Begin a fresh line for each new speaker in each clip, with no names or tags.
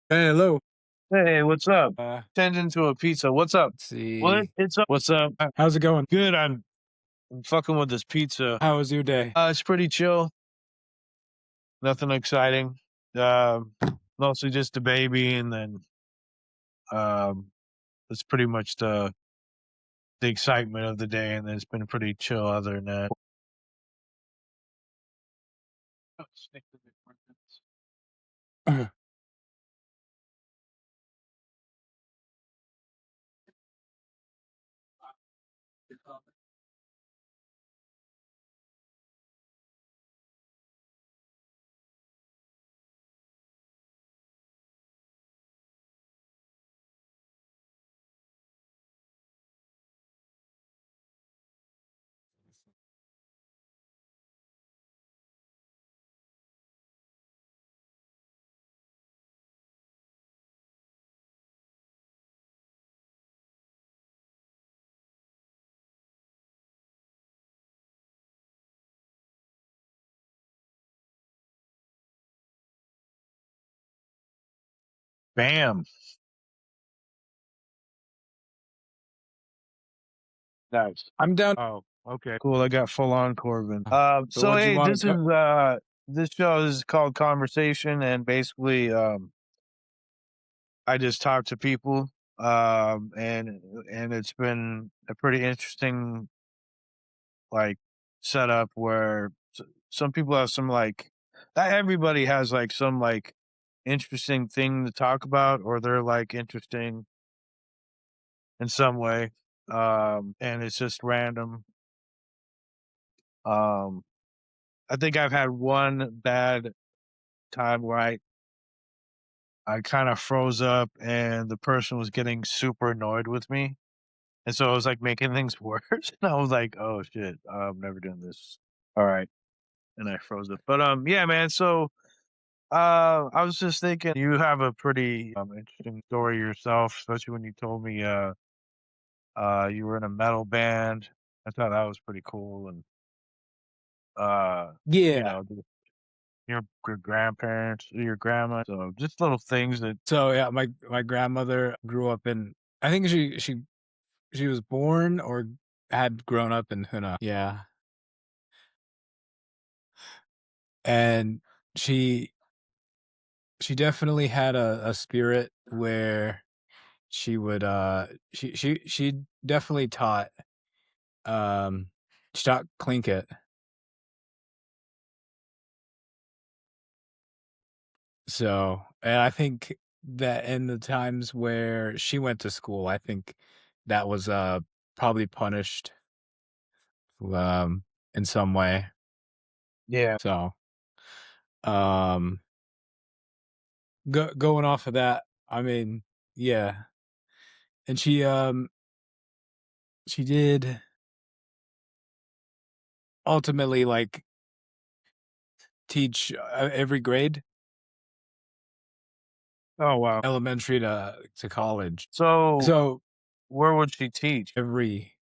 Hey, hello.
Hey, what's up?
Uh,
Tending to a pizza. What's up?
let's
What?
see.
It's up. What's up?
How's it going?
Good. I'm fucking with this pizza.
How was your day?
It's pretty chill. Nothing exciting. Um, Mostly just a baby, and then um, that's pretty much the excitement of the day. And then it's been pretty chill other than that. Bam. Nice.
I'm down.
Oh, okay. Cool. I got full on Corbin.
So,
So
what do you
hey,
want to?
this show is called Conversation, and basically I just talk to people, and it's been a pretty interesting like setup where some people have some like not everybody has like some like interesting thing to talk about, or they're like interesting in some way, and it's just random. Um, I think I've had one bad time where I kind of froze up, and the person was getting super annoyed with me. And so it was, like, making things worse, and I was like, "Oh, shit, I'm never doing this. Alright," and I froze it. But, yeah, man, so, I was just thinking you have a pretty, interesting story yourself, especially when you told me, you were in a metal band. I thought that was pretty cool, and, you
Yeah.
know, your grandparents, your grandma, so just little things that
So yeah, my grandmother grew up in. I think she was born or had grown up in Juneau. Yeah, and she she definitely had a spirit where she would she definitely taught she taught Tlingit. So, and I think that in the times where she went to school, I think that was, probably punished, um, in some way.
yeah.
So, um, going off of that, I mean, yeah, and she did ultimately, like, teach, every grade,
Oh, wow.
elementary to college.
So,
So,
where would she teach?
every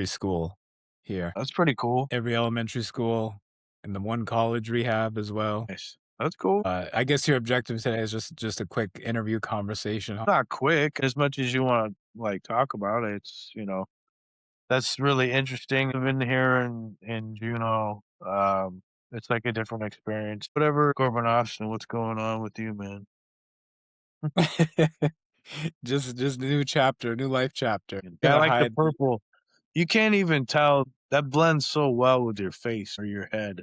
school here.
That's pretty cool.
Every elementary school and the one college rehab as well.
Nice. That's cool.
I guess your objective today is just a quick interview conversation, huh?
Not quick, as much as you wanna, like, talk about it, that's really interesting. I've been here in Juneau, it's like a different experience. Whatever, Corbin Austin, what's going on with you, man?
Just a new chapter, new life chapter.
Yeah, I
Gonna
like the
hide.
purple. You can't even tell that blends so well with your face or your head.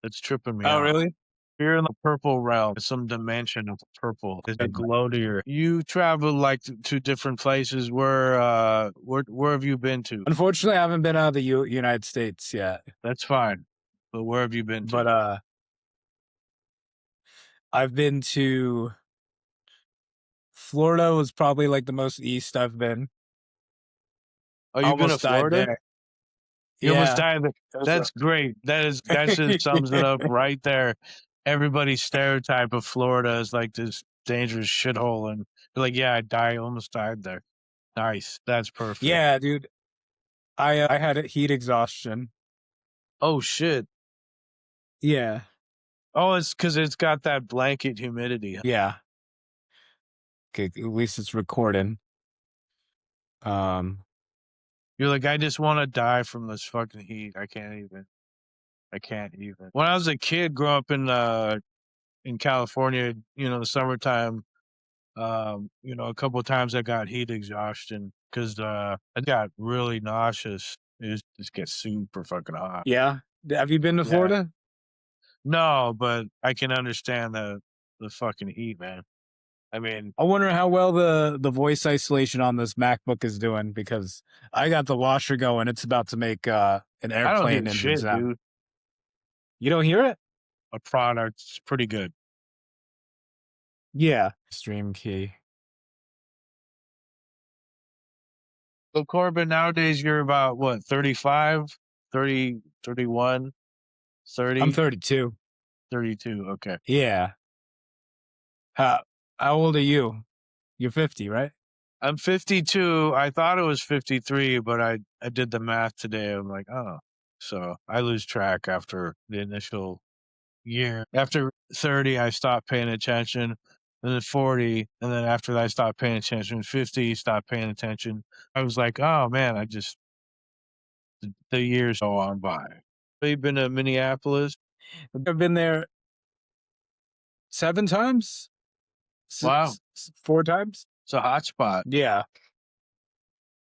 It's tripping me
Oh,
out.
really?
You're in the purple realm, some dimension of purple. There's a
And
glow to your you travel, like, to different places. Where have you been to?
unfortunately, I haven't been out of the United States yet,
That's fine, but where have you been to?
but I've been to Florida was probably like the most east I've been.
Oh, you've been to
Almost died
Florida?
there.
You almost
Yeah.
died there.
That's
That's great. That just sums it up right there. Everybody's stereotype of Florida is like this dangerous shithole, and you're like, "Yeah, almost died there." Nice. That's perfect.
Yeah, dude. I had heat exhaustion.
Oh, shit.
Yeah.
Oh, it's because 'cause it's got that blanket humidity.
Yeah. At least it's recording. Um,
You're like, I just want to die from this fucking heat. I can't even. I can't even. When I was a kid, growing up in California, the summertime, a couple of times I got heat exhaustion because I got really nauseous. It just gets super fucking hot.
yeah. Have you been to
Yeah.
Florida?
No, but I can understand the fucking heat, man. I mean,
I wonder how well the voice isolation on this MacBook is doing because I got the washer going. It's about to make an
I don't
airplane
hear
engine
shit,
sound.
dude.
You don't hear it?
A product's pretty good.
Yeah. Stream key.
So Corbin, nowadays you're about what, 35, 30, 31,
I'm
30,
32.
32. Okay.
Yeah. How how old are you? You're 50, right?
I'm 52. I thought it was 53, but I did the math today. I'm like, oh. So I lose track after the initial year. After 30, I stopped paying attention. And then 40, and then after that, I stopped paying attention. 50, stopped paying attention. I was like, oh man, the years go on by. You've been to Minneapolis?
I've been there 7 times?
Wow,
4 times?
it's a hot spot.
Yeah.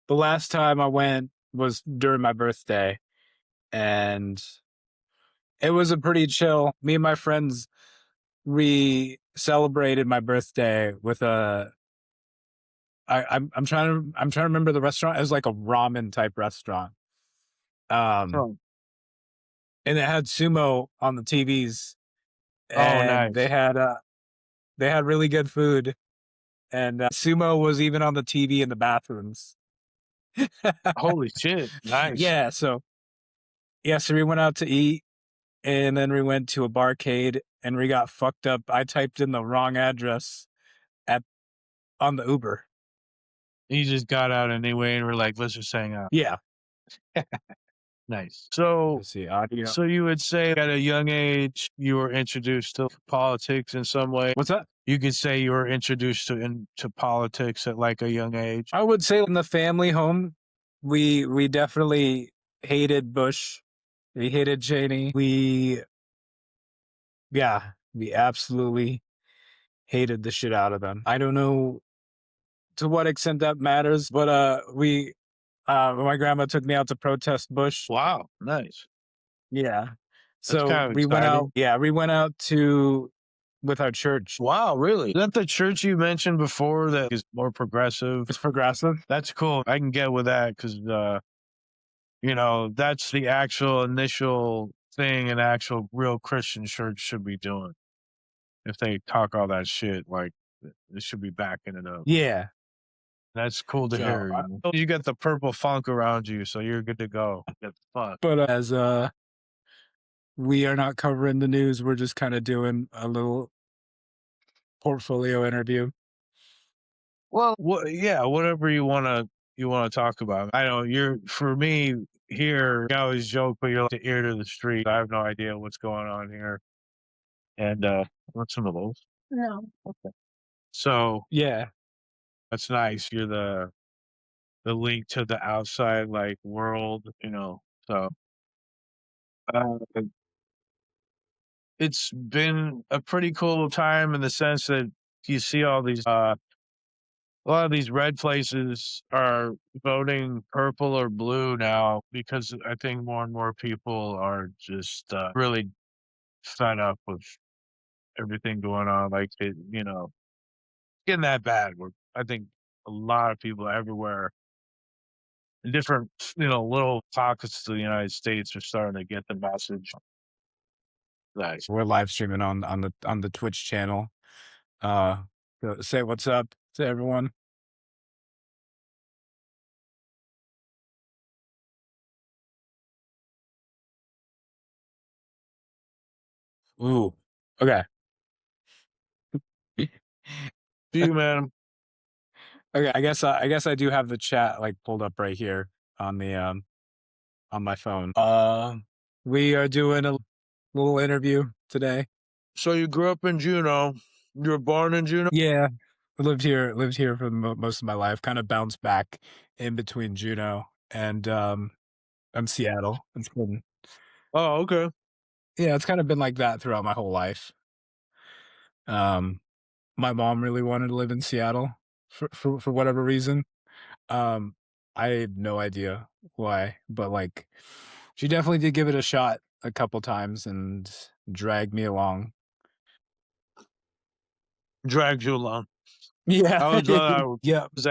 The last time I went was during my birthday, and it was a pretty chill. Me and my friends, we celebrated my birthday with a I'm trying to remember the restaurant. It was like a ramen type restaurant. Um,
Oh,
and it had sumo on the TVs,
oh,
and
nice.
they had really good food, and sumo was even on the TV in the bathrooms.
Holy shit, nice.
Yeah, so we went out to eat, and then we went to a barcade, and we got fucked up. I typed in the wrong address at on the Uber.
You just got out anyway, and we're like, let's just hang out.
Yeah.
Nice. So
Let's see, audio.
So you would say at a young age you were introduced to politics in some way?
What's that?
You could say you were introduced into politics at like a young age?
I would say in the family home, we definitely hated Bush. We hated Cheney. We absolutely hated the shit out of them. I don't know to what extent that matters, but my grandma took me out to protest Bush.
Wow, nice.
Yeah.
That's
So
kind of exciting.
we went out to with our church.
Wow, really? Is that the church you mentioned before that is more progressive?
It's progressive.
That's cool. I can get with that because, that's the actual initial thing an actual real Christian church should be doing. If they talk all that shit, like, they should be backing it up.
Yeah.
That's cool to
So,
hear, you know? You got the purple funk around you, so you're good to go. Get the fuck.
but as we are not covering the news, we're just kind of doing a little portfolio interview.
Well, yeah, whatever you wanna talk about. I know you're for me here, I always joke, but you're like the ear to the street. I have no idea what's going on here. And what's some of those? No. Okay. So
Yeah.
that's nice. You're the link to the outside like world, you know. So uh, it's been a pretty cool time in the sense that you see all these a lot of these red places are voting purple or blue now because I think more and more people are just really fed up with everything going on. Like, getting that bad. Where I think a lot of people everywhere, in different, little pockets of the United States are starting to get the message. Nice.
We're live streaming on the Twitch channel. So say what's up to everyone. Ooh. Okay.
You, man.
Okay, I guess I do have the chat like pulled up right here on the on my phone. We are doing a little interview today.
So you grew up in Juneau. You were born in Juneau?
Yeah. lived here for most of my life, kinda bounced back in between Juneau and Seattle. It's been
Oh, okay.
yeah, it's kinda been like that throughout my whole life. Um, my mom really wanted to live in Seattle for whatever reason. Um, I had no idea why, but, like, she definitely did give it a shot a couple times and dragged me along.
Dragged you along.
Yeah.
I was,
Yep.
'cause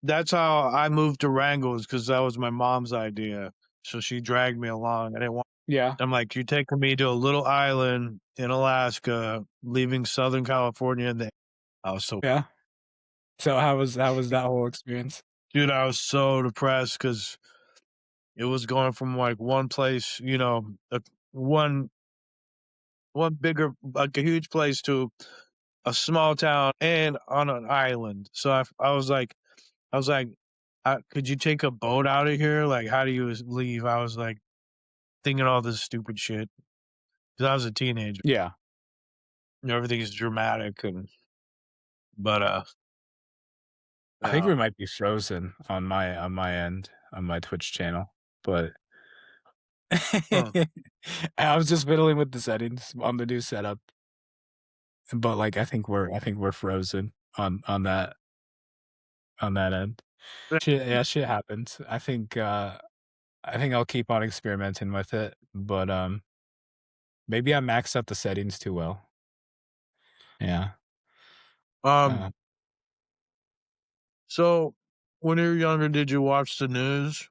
that's how I moved to Wrangell because that was my mom's idea. So she dragged me along. I didn't want
Yeah.
I'm like, "You're taking me to a little island in Alaska, leaving Southern California," and I was so
Yeah. So how was that whole experience?
dude, I was so depressed because it was going from, like, one place, one one bigger like, a huge place to a small town and on an island. So I was like, "Could you take a boat out of here? Like, how do you leave?" I was, like, thinking all this stupid shit because I was a teenager.
Yeah.
Everything is dramatic but,
I think we
uh
might be frozen on my end, on my Twitch channel, but
huh.
I was just fiddling with the settings on the new setup, but, like, I think we're frozen on that end. Shit happens. I think I'll keep on experimenting with it, but, maybe I maxed out the settings too well. Yeah.
Um,
Uh,
so when you were younger, did you watch the news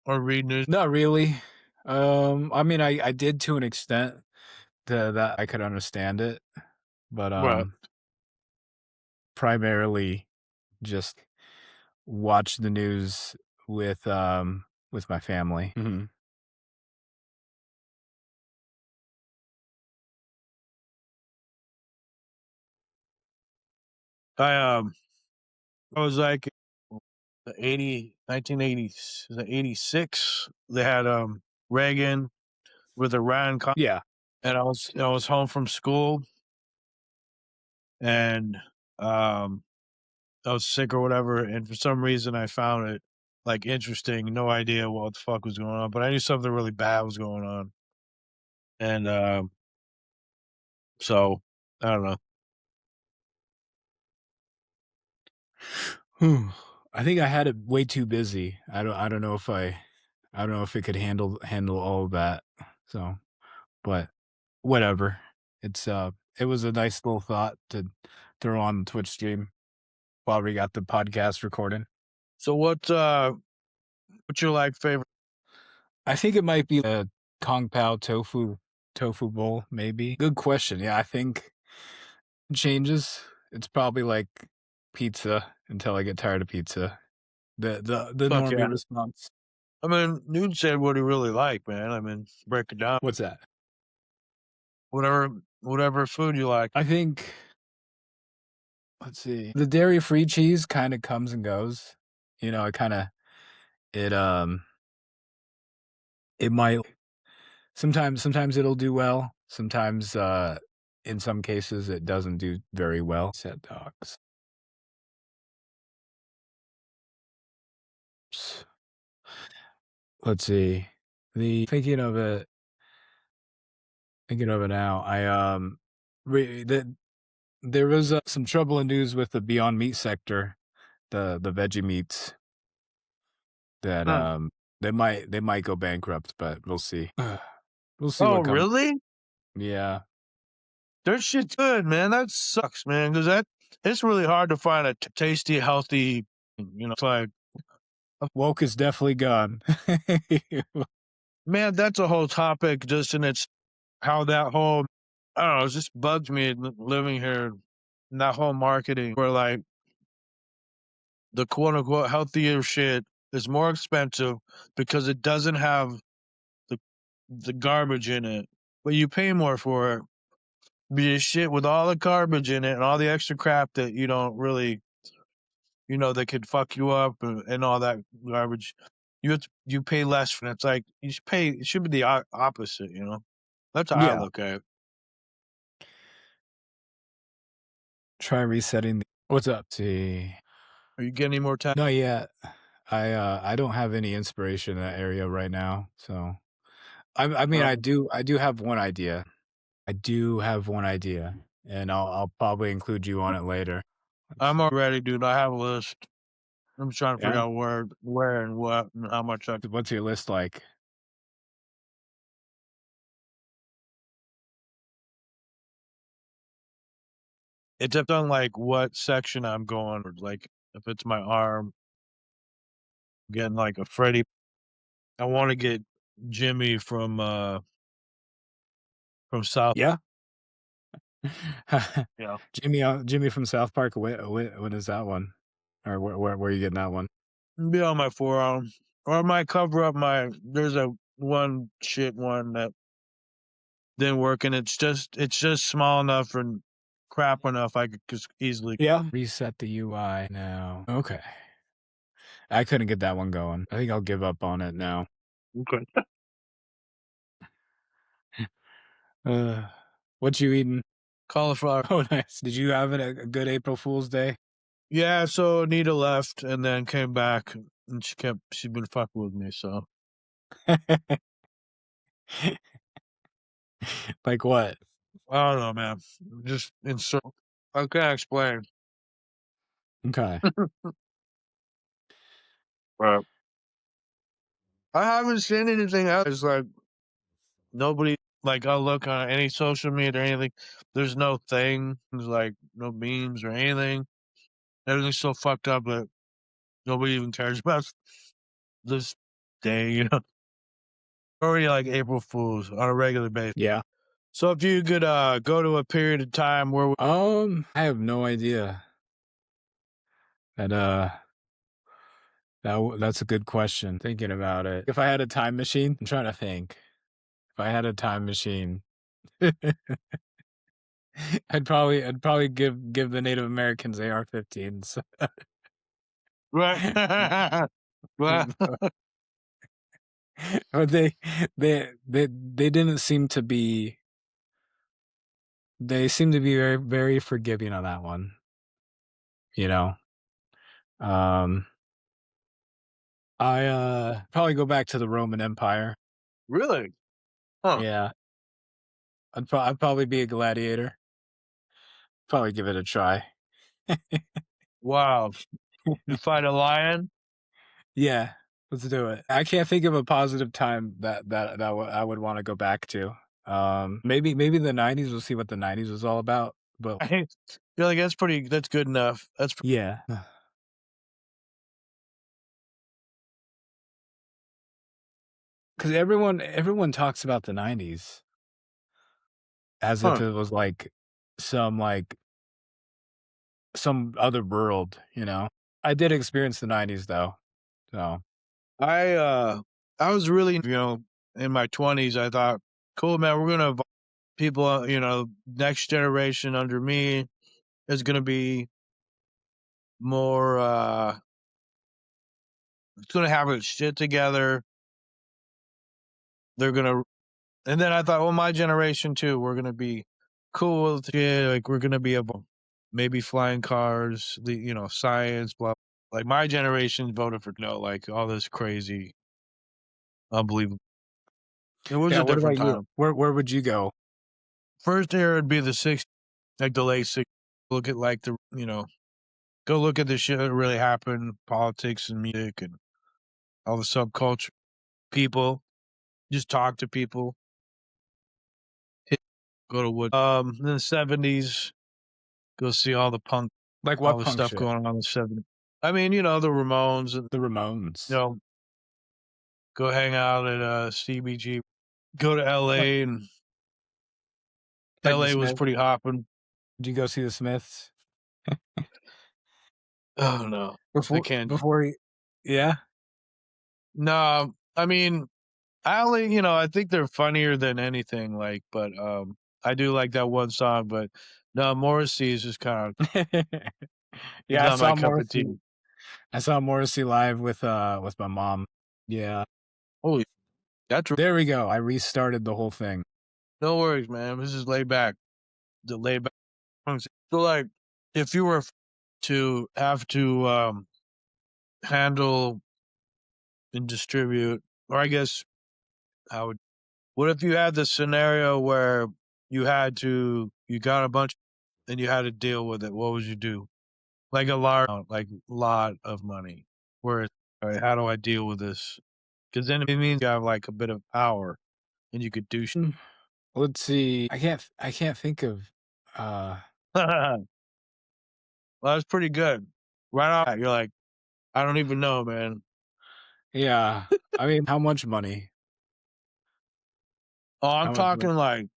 or read news?
not really. I mean, I did to an extent that I could understand it, but,
Right.
primarily just watch the news with my family. Mhm.
I I was like the 1980, the 86, they had, Reagan with Iran
Yeah.
and I was home from school and, um, I was sick or whatever, and for some reason I found it, like, interesting, no idea what the fuck was going on, but I knew something really bad was going on, and, so, I don't know.
Whew. I think I had it way too busy. I don't know if it could handle all of that. So, but whatever. It was a nice little thought to throw on the Twitch stream while we got the podcast recording.
So what's your, like, favorite
I think it might be a Kung Pao tofu bowl, maybe. Good question. Yeah, I think it changes. It's probably like pizza until I get tired of pizza. The
fuck
normie
yeah.
response.
I mean, Newton said what he really liked, man, I mean, break it down.
What's that?
Whatever food you like.
I think let's see. The dairy-free cheese kinda comes and goes. You know, it, it might sometimes it'll do well. Sometimes, in some cases, it doesn't do very well. Said dogs. Let's see. The thinking of it now, re the there was, some trouble in news with the Beyond Meat sector, the veggie meats that,
Huh.
they might go bankrupt, but we'll see. We'll see
Oh,
what comes.
really?
Yeah.
Their shit's good, man, that sucks, man. Because it's really hard to find a tasty, healthy, it's like,
Woke is definitely gone.
man, that's a whole topic just in its how that whole I don't know, it just bugs me living here, and that whole marketing where, like, the quote unquote healthier shit is more expensive because it doesn't have the garbage in it, but you pay more for it. Be shit with all the garbage in it and all the extra crap that you don't really, that could fuck you up and all that garbage. You pay less for it. It's like you should pay. It should be the opposite. That's how I
Yeah.
look at it.
Try resetting What's up? See.
Are you getting any more time?
Not yet. I don't have any inspiration in that area right now, so I mean, I do have one idea. I do have one idea, and I'll probably include you on it later.
I'm
Let's
already, dude. I have a list. I'm just trying to figure
Yeah?
out where and what and how much I.
What's your list like?
It depends on like what section I'm going. Or, like if it's my arm, getting like a Freddy. I want to get Jimmy from South.
Yeah?
Yeah,
Jimmy from South Park, what is that one? Or where are you getting that one?
be on my forearm, or I might cover up my. There's a one shit one that didn't work, and it's just small enough and crap enough I could just easily.
Yeah. Reset the UI now. Okay. I couldn't get that one going. I think I'll give up on it now.
Okay.
Uh, what you eating?
Cauliflower.
Oh, nice. Did you have a good April Fool's Day?
Yeah, so Nita left and then came back, and she's been fucking with me, so
Like what?
I don't know, man. Just insert. I can't explain.
Okay.
Right. I haven't seen anything else. It's like nobody like I'll look on any social media or anything. There's no thing. There's like no memes or anything. Everything's so fucked up that nobody even cares about this day, Already like April Fools on a regular basis.
Yeah.
So if you could go to a period of time where
I have no idea. That that's a good question. Thinking about it. If I had a time machine, I'm trying to think. If I had a time machine, I'd probably give the Native Americans AR-15s.
right. Well,
But they didn't seem to be they seem to be very, very forgiving on that one, you know? Um, probably go back to the Roman Empire.
really? Huh.
Yeah, I'd probably be a gladiator. Probably give it a try.
Wow. You fight a lion?
Yeah, let's do it. I can't think of a positive time I would wanna go back to. Maybe the '90s, we'll see what the '90s was all about, but
I feel like that's good enough.
yeah. 'Cause everyone talks about the '90s as if
Huh.
it was, some, like some other world, you know? I did experience the '90s, though, so
I, uh, I was really, in my 20s, I thought, cool, man, we're gonna people, next generation under me is gonna be more, it's gonna have its shit together. They're gonna, and then I thought, well, my generation too, we're gonna be cool with shit. Like we're gonna be able, maybe flying cars, science, blah. Like my generation voted for no, like all this crazy, unbelievable. It was
yeah,
a
what
different
about you?
time.
Where would you go?
First era would be the '60s, like the late '60s. Look at like go look at the shit that really happened, politics and music and all the subculture. People, just talk to people. Hit, go to wood. In the '70s, go see all the punk,
Like,
all
what
the
punk
stuff
shit?
going on in the '70s. I mean, the Ramones, and
The Ramones.
go hang out at CBG. Go to
Like
LA, and
like the
LA was
Smiths?
pretty hopping.
Did you go see the Smiths?
Oh no, I
Before
can't.
before he Yeah?
No, I mean, I only, I think they're funnier than anything. Like, but I do like that one song. But no, Morrissey is just kind of, he's
Yeah,
not my cup of tea.
I saw Morrissey live with my mom. Yeah.
Holy, that's
There we go, I restarted the whole thing.
no worries, man. This is laid back. The laid back songs. So, like, if you were to have to handle and distribute, or I guess how would what if you had the scenario where you got a bunch and you had to deal with it? What would you do? Like a large, like lot of money. Where, all right, how do I deal with this? Because then it means you have like a bit of power and you could do.
Mm, let's see. I can't think of, uh
Well, that's pretty good. Right off, you're like, I don't even know, man.
yeah. I mean, how much money?
Oh, I'm
How much
talking
mon
like,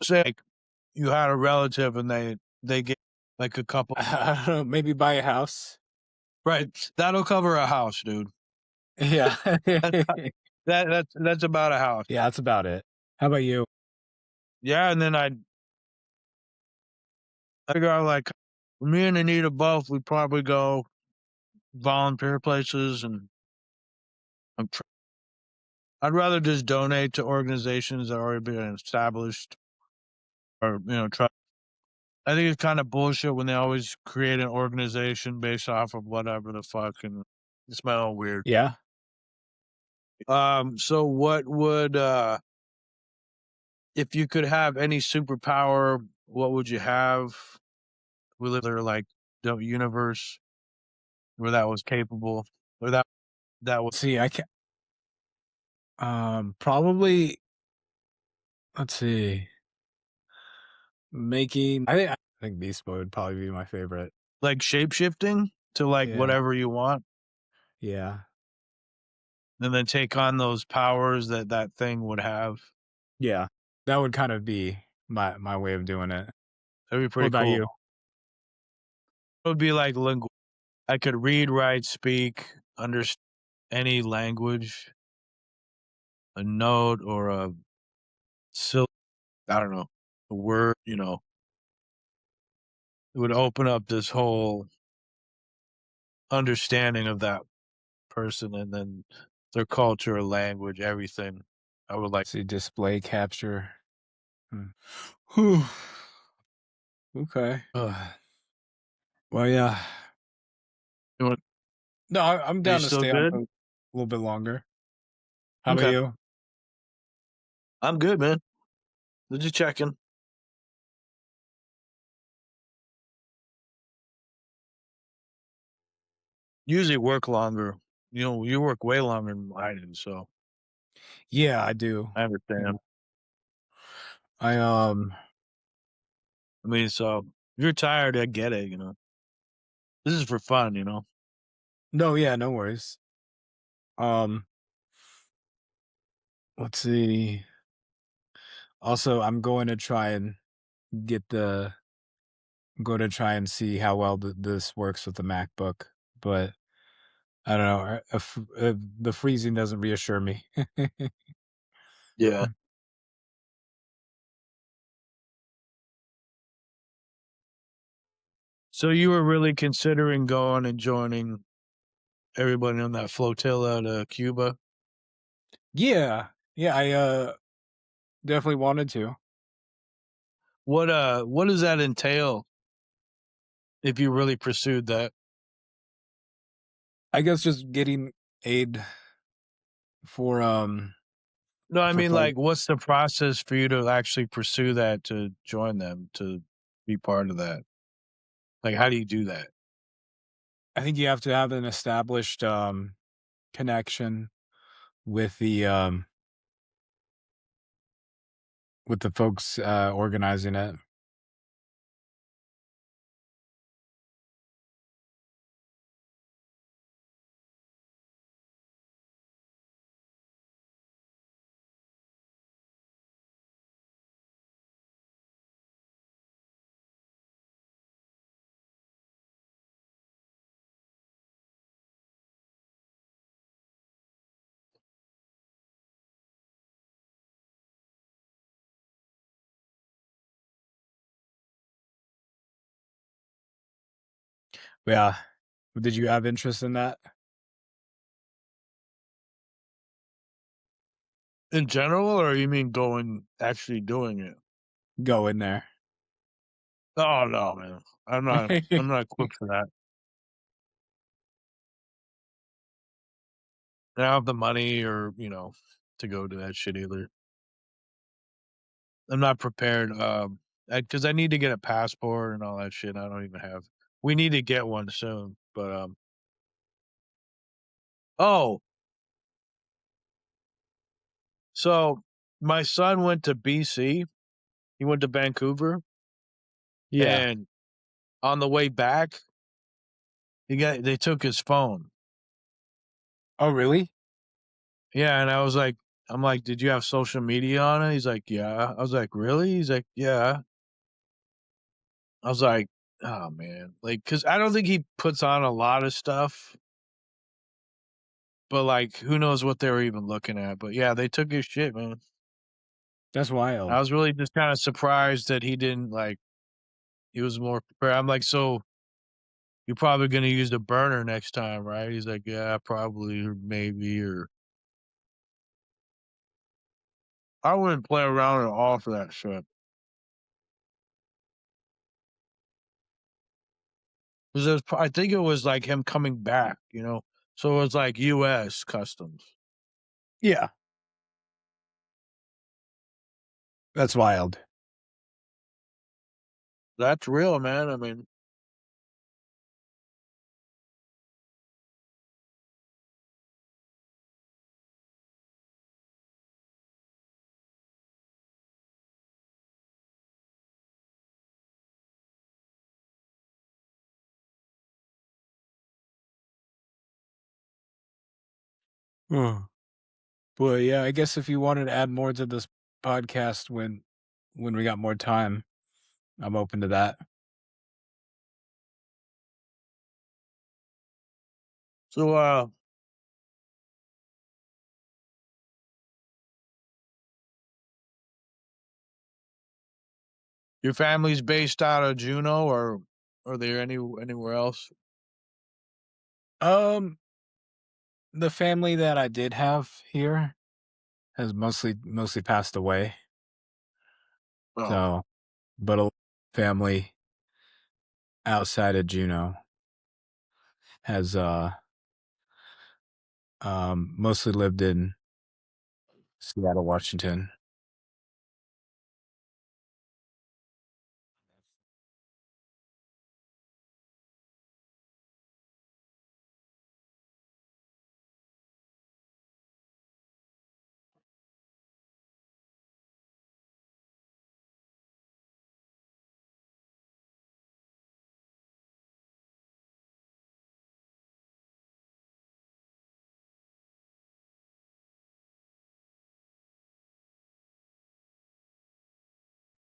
say, like you had a relative and they get like a couple.
I don't know, maybe buy a house?
Right, that'll cover a house, dude.
Yeah.
That's that's about a house.
Yeah, that's about it. How about you?
Yeah, and then I figure out like me and Anita both, we probably go volunteer places, and I'm tr- I'd rather just donate to organizations that are already been established, or try. I think it's kind of bullshit when they always create an organization based off of whatever the fuck, and it's my own weird.
Yeah?
So what would if you could have any superpower, what would you have? We live there like the universe where that was capable, or that was.
See, I can probably let's see, I think beast mode would probably be my favorite.
Like shape-shifting to, like,
Yeah,
whatever you want,
yeah,
and then take on those powers that that thing would have.
yeah. That would kind of be my way of doing it.
That'd be
What
pretty
about
cool.
you?
It would be like I could read, write, speak, underst any language, a note or a sil I don't know, a word, it would open up this whole understanding of that person, and then their culture, language, everything. I would like.
See, display capture. Hmm. Whew. Okay. Well, yeah.
You want
No, I'm
Are you
down to
still
stay on
good?
for a little bit longer. How about
Okay.
you?
I'm good, man. Just checking. Usually work longer. You work way longer than I do, so
Yeah, I do.
I
Yeah.
understand.
I,
I mean, so if you're tired, I get it. This is for fun.
no, yeah, no worries. Um, let's see. Also, get the I'm going to try and see how well this works with the MacBook, but I don't know. The freezing doesn't reassure me.
Yeah. So you were really considering going and joining everybody on that flotilla to Cuba?
Yeah, yeah, I definitely wanted to.
What does that entail if you really pursued that?
I guess just getting aid for
No, I
for
mean,
flight.
like, what's the process for you to actually pursue that, to join them, to be part of that? Like, how do you do that?
I think you have to have an established connection with the folks organizing it. Yeah. Did you have interest in that?
In general, or you mean going actually doing it?
Go in there.
Oh, no, man. I'm not equipped for that. I don't have the money or, to go do that shit either. I'm not prepared, because I need to get a passport and all that shit. I don't even have. We need to get one soon, but, oh, so my son went to BC. He went to Vancouver,
Yeah.
and on the way back, they took his phone.
Oh, really?
Yeah, and I'm like, "Did you have social media on it?" He's like, "Yeah." I was like, "Really?" He's like, "Yeah." I was like, "Oh, man." Like, cause I don't think he puts on a lot of stuff, but, like, who knows what they were even looking at, but, yeah, they took his shit, man.
That's
I
wild.
was really just kinda surprised that he didn't, like he was more prepared. I'm like, "So, you're probably gonna use the burner next time, right?" He's like, "Yeah, probably, or maybe, or" I wouldn't play around at all for that shit. 'Cause I think it was, like, him coming back, you know? So, it was, like, US customs.
Yeah. That's wild.
That's real, man, I mean,
Huh. But, yeah, I guess if you wanted to add more to this podcast when we got more time, I'm open to that.
so, your family's based out of Juneau, or are there anywhere else?
Um, the family that I did have here has mostly passed away,
Oh,
so but a family outside of Juneau has, mostly lived in Seattle, Washington.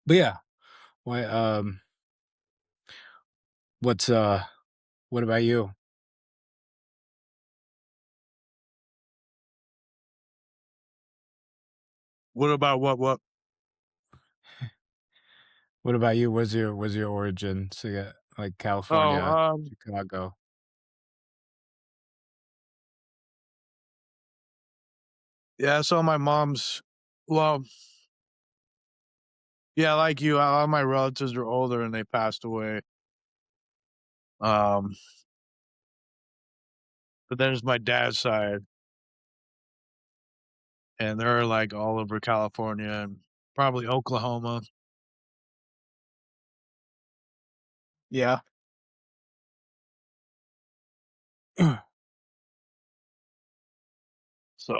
But, yeah, why, what's, what about you?
what about what?
What about you? Where's your origin? So, yeah, like,
Oh,
California, Chicago.
yeah, so my mom's well, yeah, like you, all my relatives are older and they passed away. Um, but then there's my dad's side, and they're, like, all over California and probably Oklahoma.
Yeah.
So,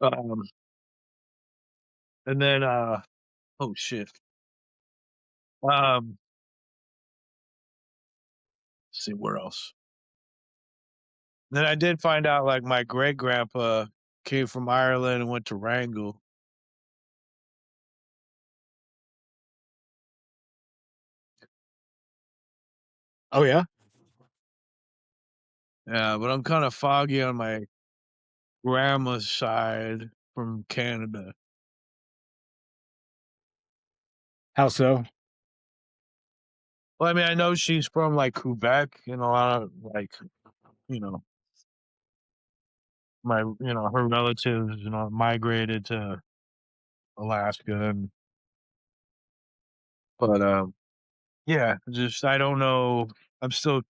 um, and then, oh, shit. Um, let's see where else. Then I did find out, like, my great grandpa came from Ireland and went to Wrangell.
Oh, yeah?
Yeah, but I'm kinda foggy on my grandma's side from Canada.
How so?
Well, I mean, I know she's from, like, Quebec and a lot of, like, you know my her relatives, migrated to Alaska, and but yeah, just I don't know. I'm still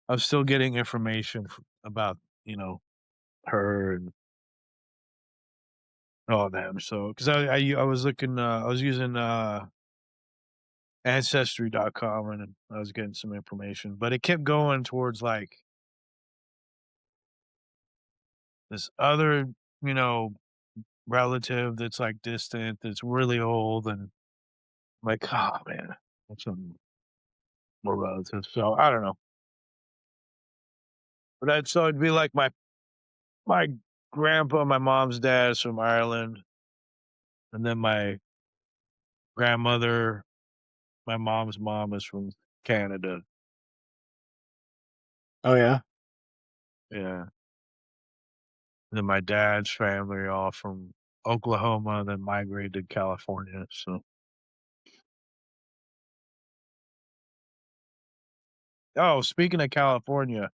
I'm still getting information about her and all them. So because I was looking, I was using ancestry.com, and I was getting some information, but it kept going towards like this other you know relative that's like distant, that's really old, and I'm like, oh man, that's some more relatives. So I don't know, but that so it'd be like my grandpa, my mom's dad is from Ireland, and then my grandmother, my mom's mom is from Canada.
Oh, yeah?
Yeah. And then my dad's family are all from Oklahoma, then migrated to California. So, oh, speaking of California,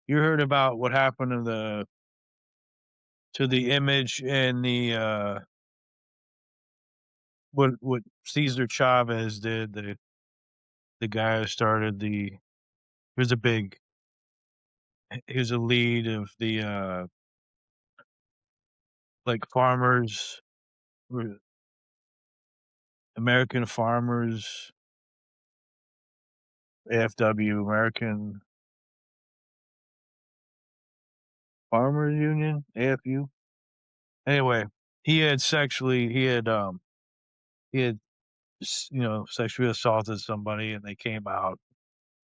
you heard about what happened to the image in the what Cesar Chavez did, the guy who started he was a big he was a lead of the like farmers, were American Farmers, AFW, American Farmers Union, AFU. Anyway, he had sexually assaulted somebody, and they came out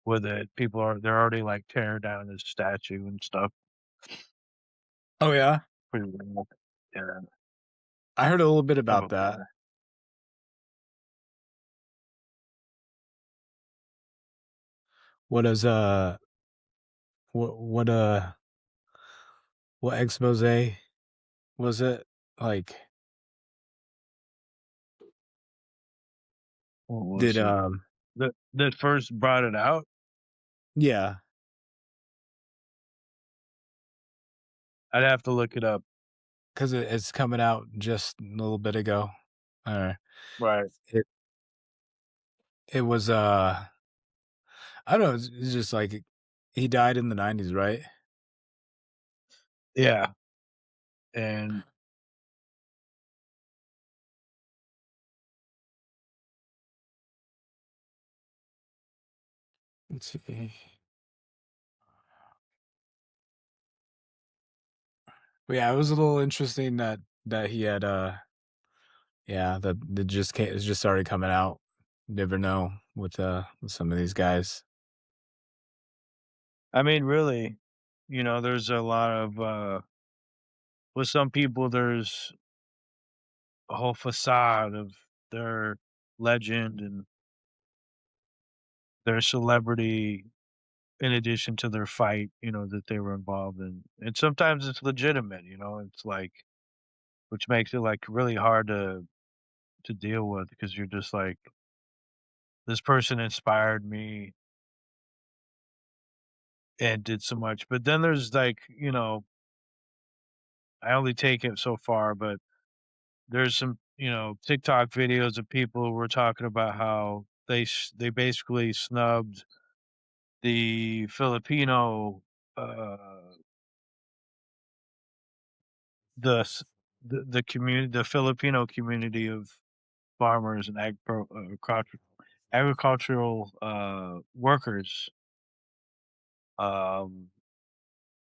with it. They're already like tearing down his statue and stuff.
Oh, yeah?
Pretty bad. Yeah,
I heard a little bit
I'm
about
okay.
that. What is, what, what expose was it? Like,
What
did,
was it? That first brought it out?
yeah,
I'd have to look it up.
'cause it's coming out just a little bit ago. Uh,
Right.
it it was, I don't know, it's just like he died in the '90s, right?
Yeah, and
Let's see. But yeah, it was a little interesting that he had, yeah, that it just started coming out. Never know with some of these guys.
I mean, really, there's a lot of with some people, there's a whole facade of their legend and their celebrity in addition to their fight, that they were involved in. And sometimes it's legitimate, it's like, which makes it like really hard to deal with because you're just like, this person inspired me and did so much. But then there's like, I only take it so far, but there's some, TikTok videos of people who were talking about how they basically snubbed the Filipino uh the s- the community, the Filipino community of farmers and agricultural workers. Um,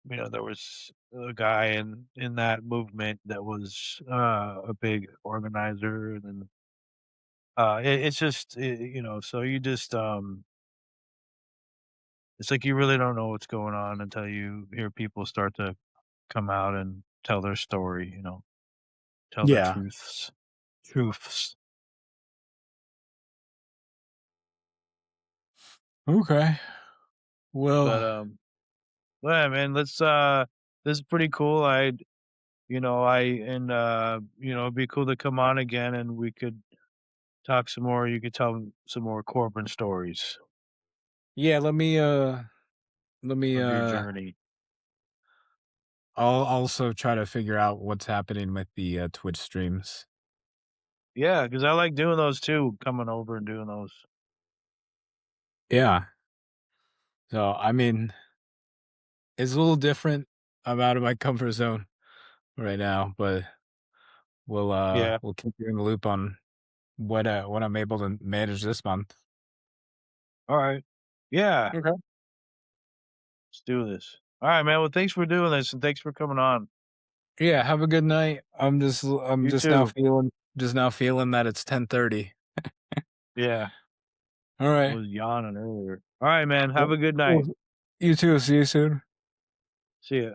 there was a guy in that movement that was a big organizer, and then it's just so you just it's like you really don't know what's going on until you hear people start to come out and tell their story, tell their
Yeah.
truths.
Okay.
But
Well,
well, yeah, man, this is pretty cool. It'd be cool to come on again and we could talk some more. You could tell some more Corbin stories
yeah, let me
of your journey.
I'll also try to figure out what's happening with the, Twitch streams.
Yeah, because I like doing those too, coming over and doing those.
Yeah. So, I mean, it's a little different. I'm out of my comfort zone right now, but
Yeah.
we'll keep you in the loop on what I'm able to manage this month.
Alright. Yeah,
Okay.
let's do this. Alright, man, well, thanks for doing this, and thanks for coming on.
Yeah, have a good night. I'm
You
just now
too.
feeling that it's 10:30.
Yeah,
All
I
right.
was yawning earlier. Alright, man, have
Well
a good
well,
night.
you too. See you soon.
See ya.